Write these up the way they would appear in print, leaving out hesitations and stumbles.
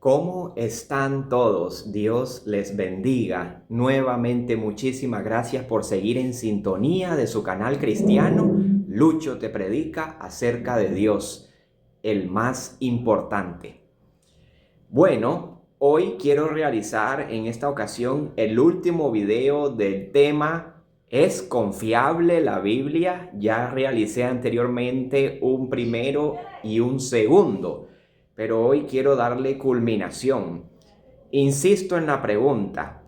¿Cómo están todos? Dios les bendiga. Nuevamente muchísimas gracias por seguir en sintonía de su canal cristiano. Lucho te predica acerca de Dios, el más importante. Bueno, hoy quiero realizar en esta ocasión el último video del tema ¿Es confiable la Biblia? Ya realicé anteriormente un primero y un segundo, pero hoy quiero darle culminación. Insisto en la pregunta,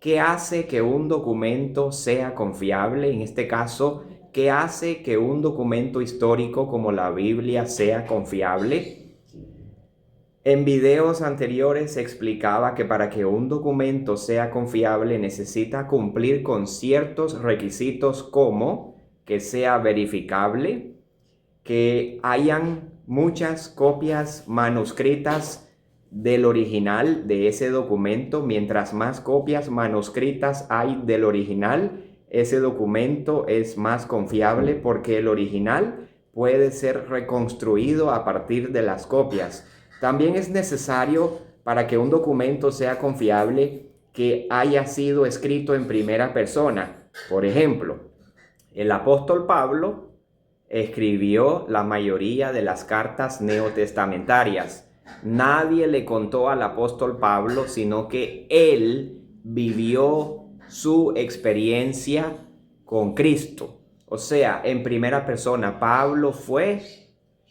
¿qué hace que un documento sea confiable? En este caso, ¿qué hace que un documento histórico como la Biblia sea confiable? En videos anteriores se explicaba que para que un documento sea confiable necesita cumplir con ciertos requisitos como que sea verificable, que hayan muchas copias manuscritas del original de ese documento. Mientras más copias manuscritas hay del original, ese documento es más confiable porque el original puede ser reconstruido a partir de las copias. También es necesario, para que un documento sea confiable, que haya sido escrito en primera persona. Por ejemplo, el apóstol Pablo escribió la mayoría de las cartas neotestamentarias. Nadie le contó al apóstol Pablo, sino que él vivió su experiencia con Cristo. O sea, en primera persona, Pablo fue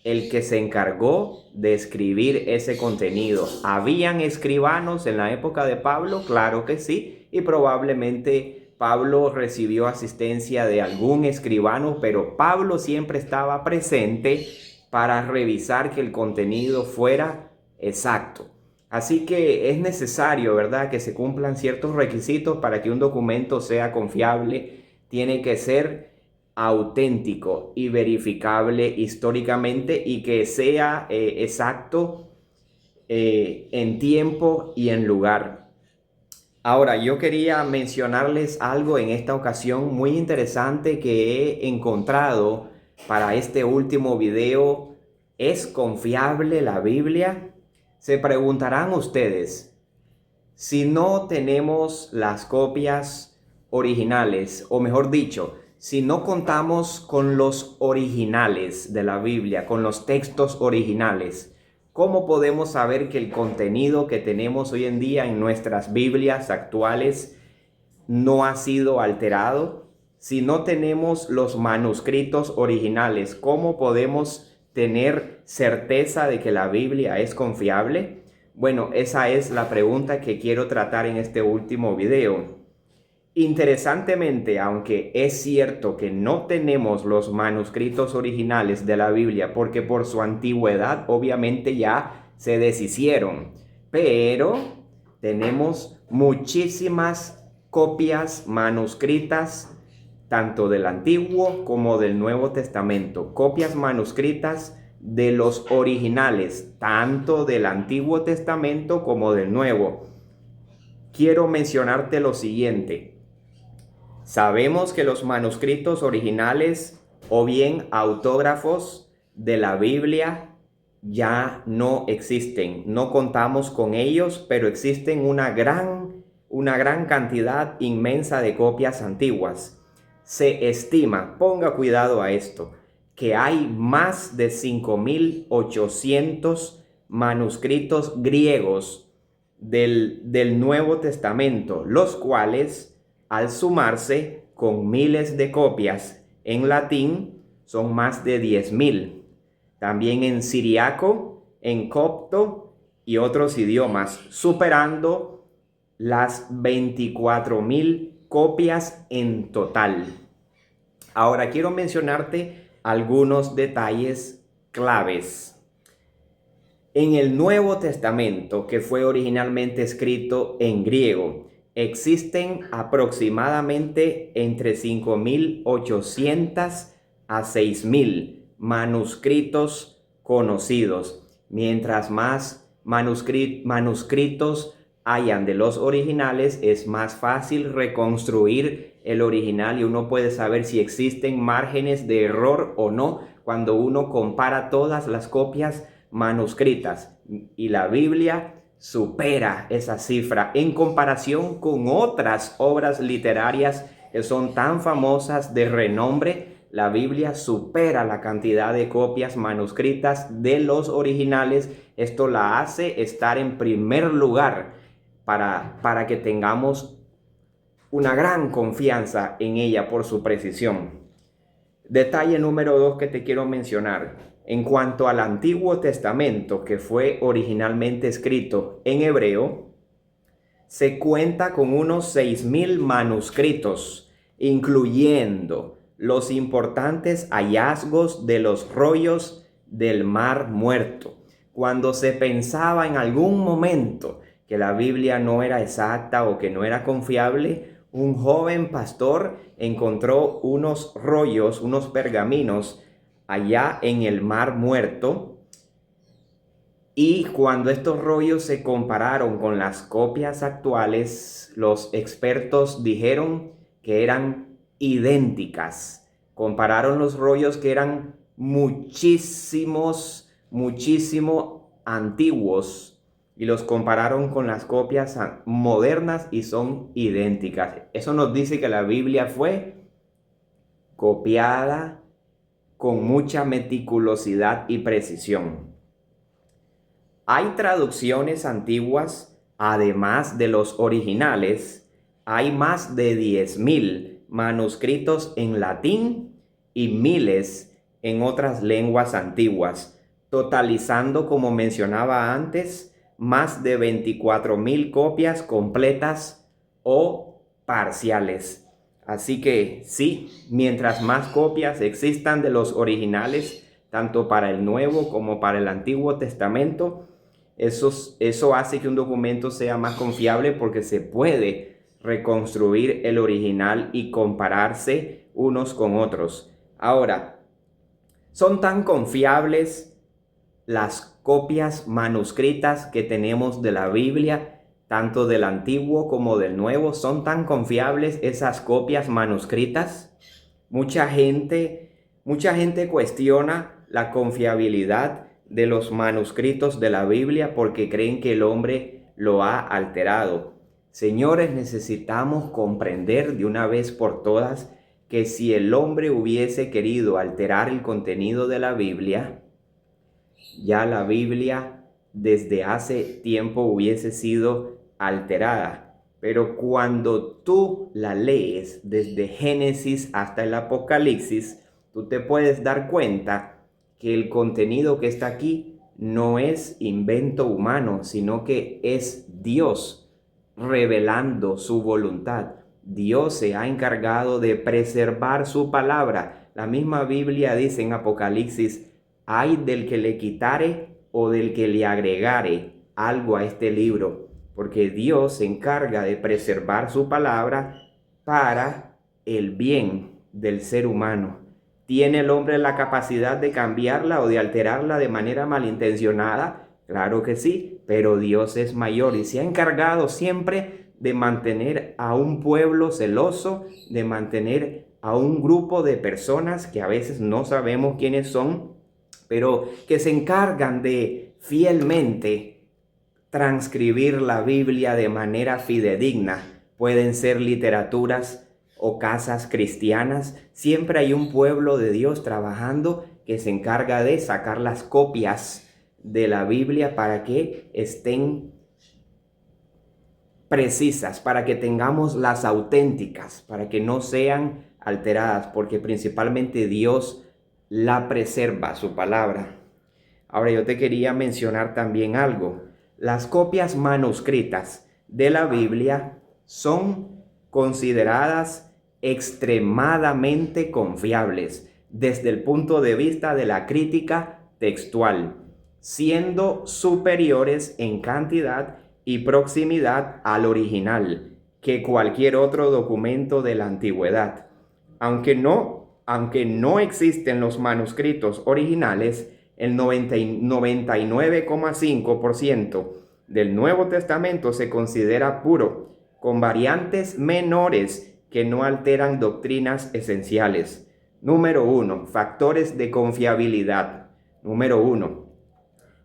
el que se encargó de escribir ese contenido. ¿Habían escribanos en la época de Pablo? Claro que sí, y probablemente Pablo recibió asistencia de algún escribano, pero Pablo siempre estaba presente para revisar que el contenido fuera exacto. Así que es necesario, ¿verdad?, que se cumplan ciertos requisitos para que un documento sea confiable. Tiene que ser auténtico y verificable históricamente y que sea exacto en tiempo y en lugar. Ahora, yo quería mencionarles algo en esta ocasión muy interesante que he encontrado para este último video. ¿Es confiable la Biblia? Se preguntarán ustedes, si no tenemos las copias originales, o mejor dicho, si no contamos con los originales de la Biblia, con los textos originales, ¿cómo podemos saber que el contenido que tenemos hoy en día en nuestras Biblias actuales no ha sido alterado? Si no tenemos los manuscritos originales, ¿cómo podemos tener certeza de que la Biblia es confiable? Bueno, esa es la pregunta que quiero tratar en este último video. Interesantemente, aunque es cierto que no tenemos los manuscritos originales de la Biblia porque por su antigüedad obviamente ya se deshicieron, pero tenemos muchísimas copias manuscritas tanto del Antiguo como del Nuevo Testamento, copias manuscritas de los originales, tanto del Antiguo Testamento como del Nuevo. Quiero mencionarte lo siguiente. Sabemos que los manuscritos originales o bien autógrafos de la Biblia ya no existen. No contamos con ellos, pero existen una gran cantidad inmensa de copias antiguas. Se estima, ponga cuidado a esto, que hay más de 5.800 manuscritos griegos del Nuevo Testamento, los cuales, al sumarse con miles de copias en latín, son más de 10.000. También en siriaco, en copto y otros idiomas, superando las 24.000 copias en total. Ahora quiero mencionarte algunos detalles claves. En el Nuevo Testamento, que fue originalmente escrito en griego, existen aproximadamente entre 5.800 a 6.000 manuscritos conocidos. Mientras más manuscritos hayan de los originales, es más fácil reconstruir el original y uno puede saber si existen márgenes de error o no cuando uno compara todas las copias manuscritas. Y la Biblia supera esa cifra en comparación con otras obras literarias que son tan famosas de renombre. La Biblia supera la cantidad de copias manuscritas de los originales. Esto la hace estar en primer lugar para que tengamos una gran confianza en ella por su precisión. Detalle número 2 que te quiero mencionar. En cuanto al Antiguo Testamento, que fue originalmente escrito en hebreo, se cuenta con unos 6,000 manuscritos, incluyendo los importantes hallazgos de los rollos del Mar Muerto. Cuando se pensaba en algún momento que la Biblia no era exacta o que no era confiable, un joven pastor encontró unos rollos, unos pergaminos allá en el Mar Muerto, y cuando estos rollos se compararon con las copias actuales, los expertos dijeron que eran idénticas. Compararon los rollos que eran muchísimo antiguos y los compararon con las copias modernas y son idénticas. Eso nos dice que la Biblia fue copiada con mucha meticulosidad y precisión. Hay traducciones antiguas, además de los originales. Hay más de 10,000 manuscritos en latín y miles en otras lenguas antiguas, totalizando, como mencionaba antes, más de 24,000 copias completas o parciales. Así que sí, mientras más copias existan de los originales, tanto para el Nuevo como para el Antiguo Testamento, eso hace que un documento sea más confiable, porque se puede reconstruir el original y compararse unos con otros. Ahora, ¿son tan confiables las copias manuscritas que tenemos de la Biblia, tanto del Antiguo como del Nuevo? ¿Son tan confiables esas copias manuscritas? Mucha gente cuestiona la confiabilidad de los manuscritos de la Biblia porque creen que el hombre lo ha alterado. Señores, necesitamos comprender de una vez por todas que si el hombre hubiese querido alterar el contenido de la Biblia, ya la Biblia desde hace tiempo hubiese sido alterada. Pero cuando tú la lees desde Génesis hasta el Apocalipsis, tú te puedes dar cuenta que el contenido que está aquí no es invento humano, sino que es Dios revelando su voluntad. Dios se ha encargado de preservar su palabra. La misma Biblia dice en Apocalipsis: ay del que le quitare o del que le agregare algo a este libro, porque Dios se encarga de preservar su palabra para el bien del ser humano. ¿Tiene el hombre la capacidad de cambiarla o de alterarla de manera malintencionada? Claro que sí, pero Dios es mayor y se ha encargado siempre de mantener a un pueblo celoso, de mantener a un grupo de personas que a veces no sabemos quiénes son, pero que se encargan de fielmente transcribir la Biblia de manera fidedigna. Pueden ser literaturas o casas cristianas. Siempre hay un pueblo de Dios trabajando que se encarga de sacar las copias de la Biblia para que estén precisas, para que tengamos las auténticas, para que no sean alteradas, porque principalmente Dios la preserva, su palabra. Ahora yo te quería mencionar también algo. Las copias manuscritas de la Biblia son consideradas extremadamente confiables desde el punto de vista de la crítica textual, siendo superiores en cantidad y proximidad al original que cualquier otro documento de la antigüedad. Aunque no existen los manuscritos originales, el 99,5% del Nuevo Testamento se considera puro, con variantes menores que no alteran doctrinas esenciales. Número 1. Factores de confiabilidad. Número 1.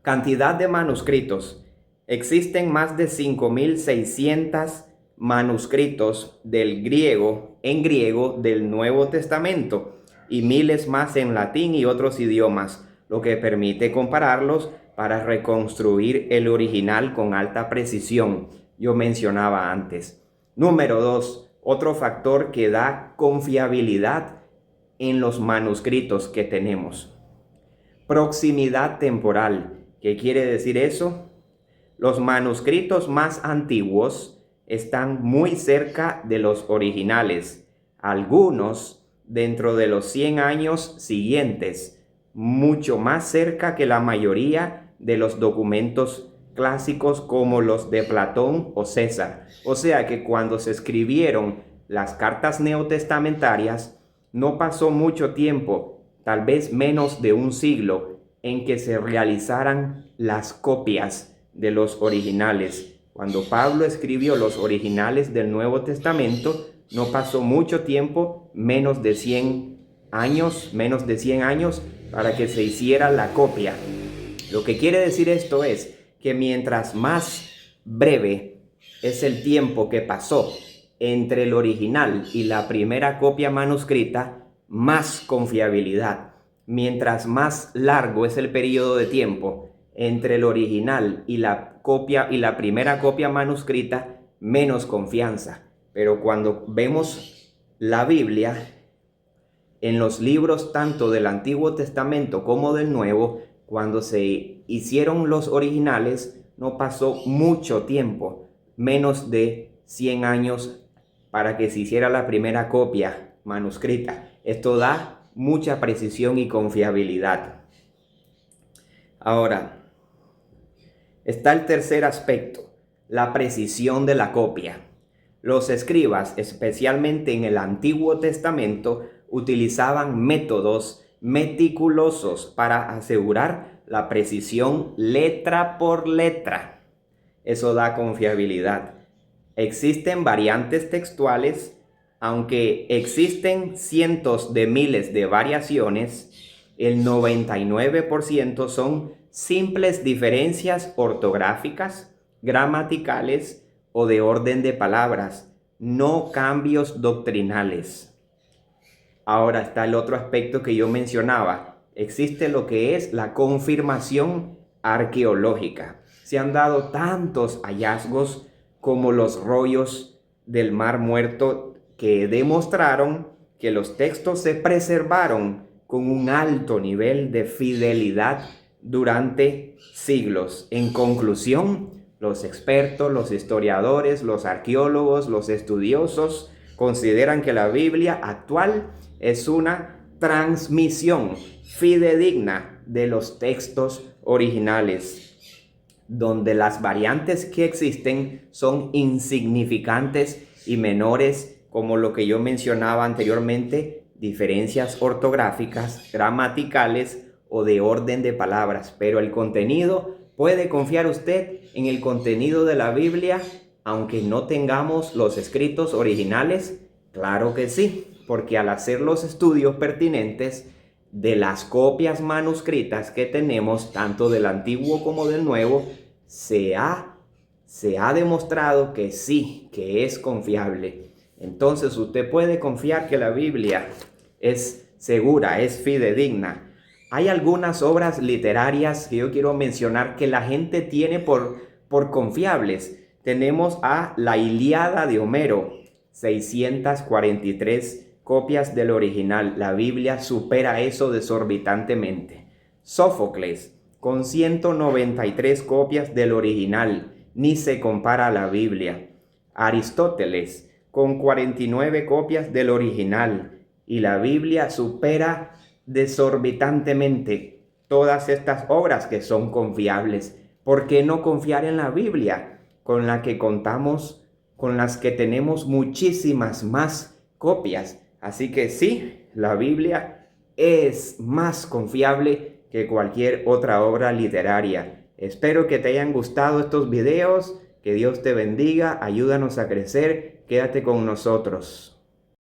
Cantidad de manuscritos. Existen más de 5.600 manuscritos del griego, en griego del Nuevo Testamento y miles más en latín y otros idiomas, lo que permite compararlos para reconstruir el original con alta precisión. Yo mencionaba antes. Número 2, otro factor que da confiabilidad en los manuscritos que tenemos. Proximidad temporal. ¿Qué quiere decir eso? Los manuscritos más antiguos están muy cerca de los originales, algunos dentro de los 100 años siguientes, mucho más cerca que la mayoría de los documentos clásicos como los de Platón o César. O sea que cuando se escribieron las cartas neotestamentarias, no pasó mucho tiempo, tal vez menos de un siglo, en que se realizaran las copias de los originales. Cuando Pablo escribió los originales del Nuevo Testamento, no pasó mucho tiempo, menos de 100 años, para que se hiciera la copia. Lo que quiere decir esto es que mientras más breve es el tiempo que pasó entre el original y la primera copia manuscrita, más confiabilidad. Mientras más largo es el periodo de tiempo entre el original y la primera copia manuscrita, menos confianza. Pero cuando vemos la Biblia, en los libros tanto del Antiguo Testamento como del Nuevo, cuando se hicieron los originales, no pasó mucho tiempo, menos de 100 años, para que se hiciera la primera copia manuscrita. Esto da mucha precisión y confiabilidad. Ahora, está el tercer aspecto, la precisión de la copia. Los escribas, especialmente en el Antiguo Testamento, utilizaban métodos meticulosos para asegurar la precisión letra por letra. Eso da confiabilidad. Existen variantes textuales, aunque existen cientos de miles de variaciones, el 99% son simples diferencias ortográficas, gramaticales o de orden de palabras, no cambios doctrinales. Ahora está el otro aspecto que yo mencionaba. Existe lo que es la confirmación arqueológica. Se han dado tantos hallazgos como los rollos del Mar Muerto que demostraron que los textos se preservaron con un alto nivel de fidelidad durante siglos. En conclusión, los expertos, los historiadores, los arqueólogos, los estudiosos consideran que la Biblia actual es una transmisión fidedigna de los textos originales, donde las variantes que existen son insignificantes y menores, como lo que yo mencionaba anteriormente, diferencias ortográficas, gramaticales o de orden de palabras. Pero el contenido, ¿puede confiar usted en el contenido de la Biblia aunque no tengamos los escritos originales? Claro que sí, porque al hacer los estudios pertinentes de las copias manuscritas que tenemos, tanto del Antiguo como del Nuevo, se ha demostrado que sí, que es confiable. Entonces usted puede confiar que la Biblia es segura, es fidedigna. Hay algunas obras literarias que yo quiero mencionar que la gente tiene por confiables. Tenemos a la Ilíada de Homero, 643 copias del original. La Biblia supera eso desorbitantemente. Sófocles, con 193 copias del original, ni se compara a la Biblia. Aristóteles, con 49 copias del original, y la Biblia supera desorbitantemente todas estas obras que son confiables. ¿Por qué no confiar en la Biblia, con la que contamos, con las que tenemos muchísimas más copias? Así que sí, la Biblia es más confiable que cualquier otra obra literaria. Espero que te hayan gustado estos videos. Que Dios te bendiga, ayúdanos a crecer, quédate con nosotros.